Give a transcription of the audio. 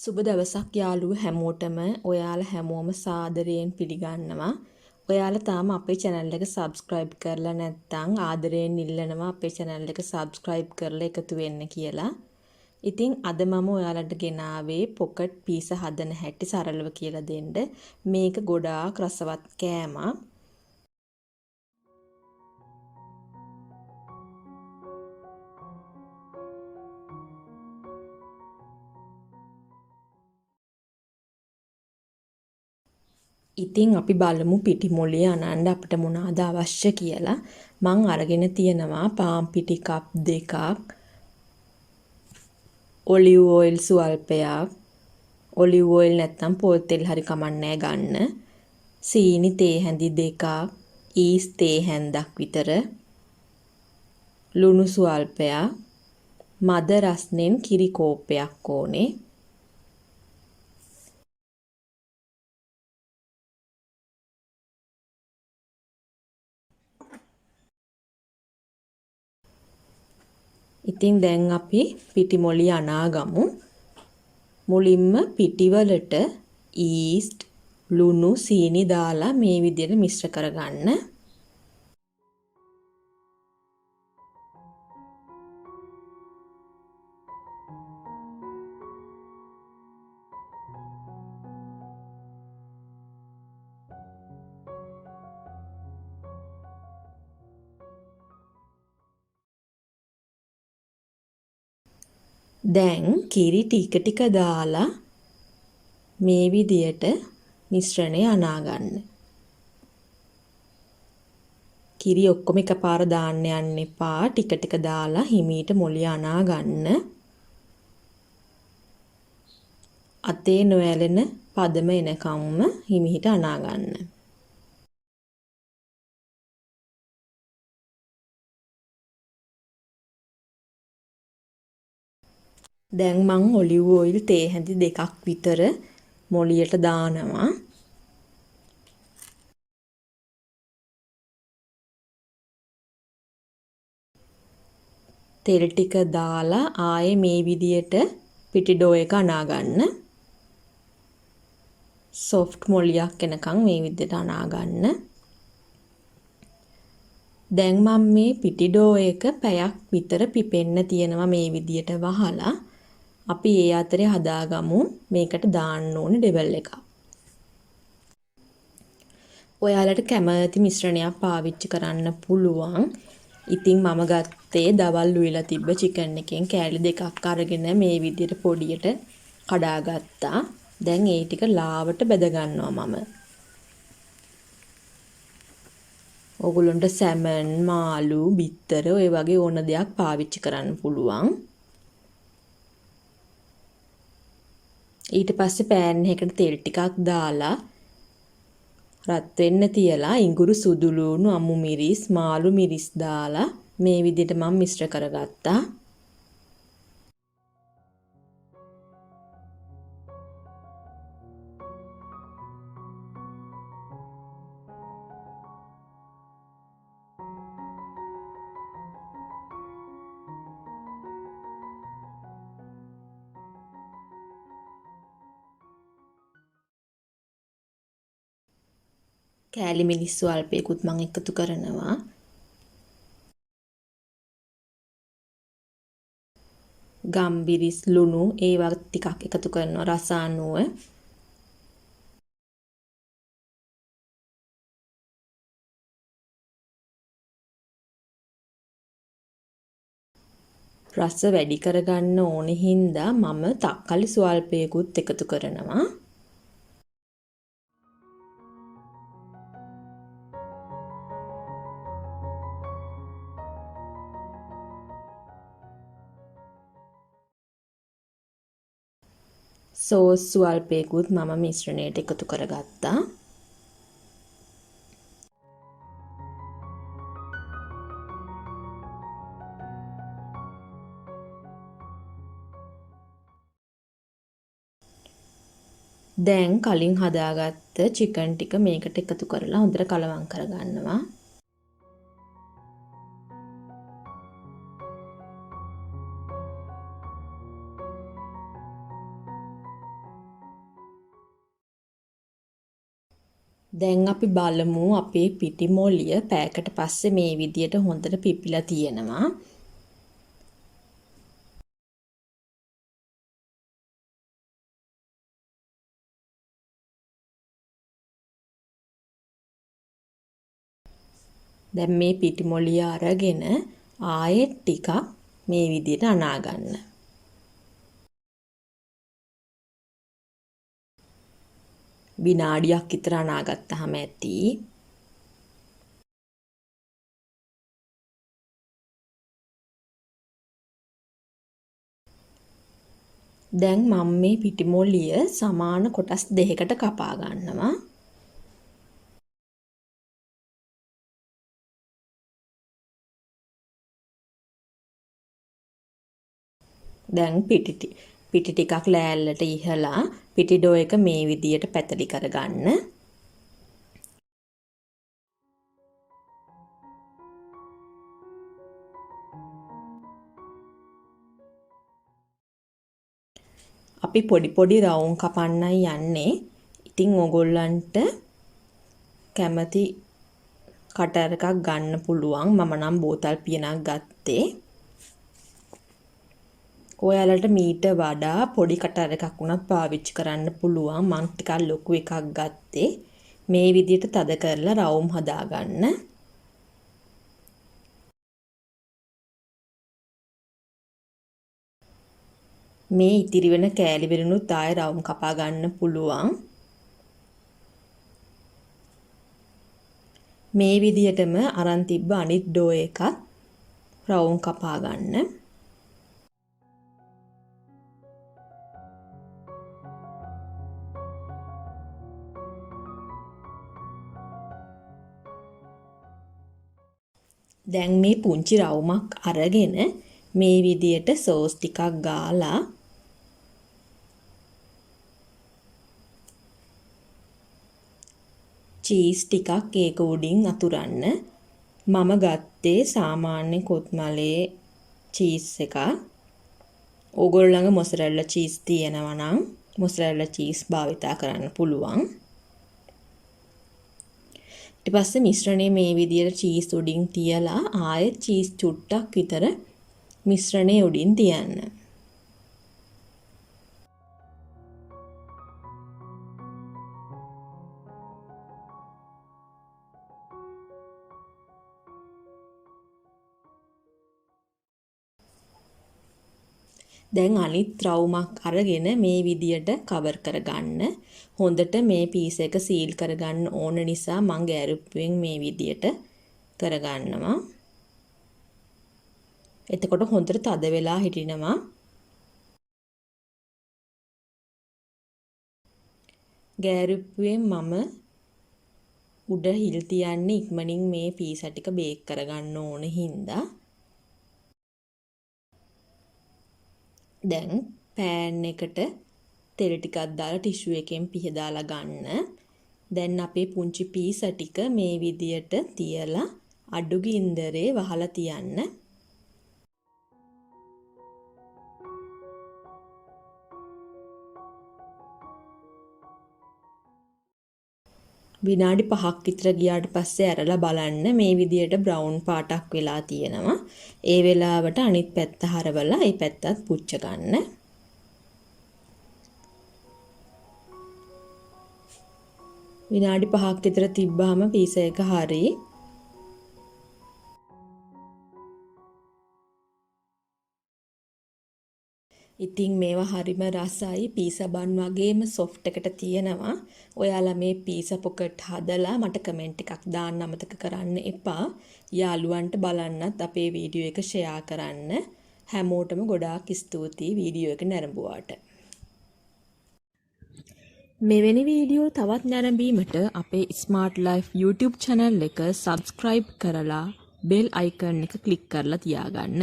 සුබ දවසක් යාළුවෝ හැමෝටම ඔයාලා හැමෝම සාදරයෙන් පිළිගන්නවා. ඔයාලා තාම අපේ channel එක subscribe කරලා නැත්නම් ආදරයෙන් ඉල්ලනවා අපේ channel එක subscribe කරලා එකතු වෙන්න කියලා. ඉතින් අද මම ඔයාලට ගෙනාවේ pocket pizza හදන හැටි සරලව කියලා දෙන්න. මේක ගොඩාක් රසවත් කෑමක්. ඉතින් අපි බලමු පිටිමොලිය අනන්න අපිට මොනවාද අවශ්‍ය කියලා. මං අරගෙන තියෙනවා පාන් පිටි කප් 2ක්, ඔලිව් ඔයිල් සුවල්පයක්, ඔලිව් ඔයිල් නැත්නම් පොල් තෙල් හරි කමන්නේ ගන්න. සීනි තේ හැඳි 2ක්, ඊස් තේ හැන්දක් විතර, ලුණු සුවල්පයක්, මද රස්නෙන් කිරි කෝප්පයක් ඕනේ. ඉතින් දැන් අපි පිටිමොලිය අනාගමු. මුලින්ම පිටිවලට ඊස්ට්, ලුණු, සීනි දාලා මේ විදිහට මිශ්‍ර කරගන්න. දැන් කිරි ටික ටික දාලා මේ විදියට මිශ්‍රණය අනා ගන්න. කිරි ඔක්කොම එකපාර දාන්න යන්න එපා. ටික ටික දාලා හිමීට මොලිය අනා ගන්න. අතේ නොඇලෙන පදම එනකම්ම හිමීට අනා ගන්න. දැන් මං ඔලිව් ඔයිල් තේ හැඳි 2ක් විතර මොලියට දානවා. තෙල් ටික දාලා ආයේ මේ විදියට පිටි ඩෝ එක අනා ගන්න. සොෆ්ට් මොලියක් එනකන් මේ විදියට අනා ගන්න. දැන් මම මේ පිටි ඩෝ එක පැයක් විතර පිපෙන්න තියනවා මේ විදියට වහලා. අපි ඒ අතරේ හදාගමු මේකට දාන්න ඕනේ ඩෙවල් එකක්. ඔයාලට කැමති මිශ්‍රණයක් පාවිච්චි කරන්න පුළුවන්. ඉතින් මම ගත්තේ දවල් උයලා තිබ්බ චිකන් එකෙන් කෑලි 2ක් අරගෙන මේ විදියට පොඩියට කඩාගත්තා. දැන් ඒ ටික ලාවට බෙද ගන්නවා මම. ඔයගොල්ලන්ට සැමන්, මාළු, බිත්තර ඔය වගේ ඕන දෙයක් පාවිච්චි කරන්න පුළුවන්. ඊට පස්සේ පෑන් එකකට තෙල් ටිකක් දාලා රත් වෙන්න තියලා ඉඟුරු සුදු ලුණු අමු මිරිස් මාළු මිරිස් දාලා මේ විදිහට මම මිශ්‍ර කරගත්තා. කෑලි මිරිස් ස්වල්පයකුත් මම එකතු කරනවා. ගම්බිරිස් ලුණු ඒවා ටිකක් එකතු කරනවා රස අනුව. රස වැඩි කරගන්න ඕනේ හින්දා මම තක්කලි ස්වල්පයකුත් එකතු කරනවා. සෝස් ස්වල්පයකුත් මම මිශ්‍රණයට එකතු කරගත්තා. දැන් කලින් හදාගත්ත චිකන් ටික මේකට එකතු කරලා හොඳට කලවම් කරගන්නවා. දැන් අපි බලමු අපේ පිටි මොළිය පැයකට පස්සේ මේ විදියට හොඳට පිපිලා තියෙනවා. දැන් මේ පිටි මොළිය අරගෙන ආයෙත් ටිකක් මේ විදියට අනා ගන්න. විනාඩියක් විතර අනාගත්තාම ඇති. දැන් මම මේ පිටි මොළිය සමාන කොටස් දෙකකට කපා ගන්නවා. දැන් පිටි ටිකක් ලෑල්ලට ඉහලා පිටි ඩෝ එක මේ විදියට පැතලි කරගන්න. අපි පොඩි රවුම් කපන්නයි යන්නේ. ඉතින් ඕගොල්ලන්ට කැමති කටර් එකක් ගන්න පුළුවන්. මම නම් බෝතල් පියනක් ගත්තේ. ඔයාලට මීට වඩා පොඩි කටර් එකක් වුණත් පාවිච්චි කරන්න පුළුවන්. මං ටිකක් ලොකු එකක් ගත්තේ. මේ විදිහට තද කරලා රවුම් හදාගන්න. මේ ඉතිරි වෙන කෑලි වලිනුත් ආයෙ රවුම් කපා ගන්න පුළුවන්. මේ විදිහටම අරන් තිබ්බ අනිත් ඩෝ එකත් රවුම් කපා ගන්න. දැන් මේ පුංචි රවුමක් අරගෙන මේ විදියට සෝස් ටිකක් ගාලා චීස් ටිකක් ඒක උඩින් අතුරන්න. මම ගත්තේ සාමාන්‍ය කොත්මලේ චීස් එක. ඕගොල්ලෝ ළඟ මොසරෙල්ලා චීස් තියෙනවා නම් මොසරෙල්ලා චීස් භාවිතා කරන්න පුළුවන්. ඊට පස්සේ මිශ්‍රණය මේ විදියට චීස් උඩින් තියලා ආයෙත් චීස් චුට්ටක් විතර මිශ්‍රණය උඩින් තියන්න. දැන් අනිත් රවුමක් අරගෙන මේ විදියට කවර් කරගන්න. හොඳට මේ පීස් එක සීල් කරගන්න ඕන නිසා මම ගෑරුප්පුවෙන් මේ විදියට කරගන්නවා. එතකොට හොඳට තද වෙලා හිටිනවා. ගෑරුප්පුවෙන් මම උඩ හිල් තියන්නේ ඉක්මනින් මේ පීස ටික බේක් කරගන්න ඕන හින්දා. දැන් පෑන් එකට තෙල් ටිකක් දාලා ටිෂු එකෙන් පිහදාලා ගන්න. දැන් අපේ පුංචි පීස ටික මේ විදියට තියලා අඩු ගින්දරේ වහලා තියන්න. විනාඩි 5ක් විතර ගියාට පස්සේ ඇරලා බලන්න මේ විදියට බ්‍රවුන් පාටක් වෙලා තියෙනවා. ඒ වෙලාවට අනිත් පැත්ත හරවලා ඒ පැත්තත් පුච්ච ගන්න. විනාඩි 5ක් විතර තිබ්බාම පීස එක හරි. ඉතින් මේවා හරිම රසයි. පීසා බන් වගේම සොෆ්ට් එකට තියෙනවා. ඔයාලා මේ පීසා පොකට් හදලා මට කමෙන්ට් එකක් දාන්න අමතක කරන්න එපා. යාළුවන්ට බලන්නත් අපේ වීඩියෝ එක ෂෙයා කරන්න. හැමෝටම ගොඩාක් ස්තුතියි වීඩියෝ එක නැරඹුවාට. මෙවැනි වීඩියෝ තවත් නැරඹීමට අපේ ස්මාර්ට් ලයිෆ් YouTube channel එක subscribe කරලා bell icon එක click කරලා තියාගන්න.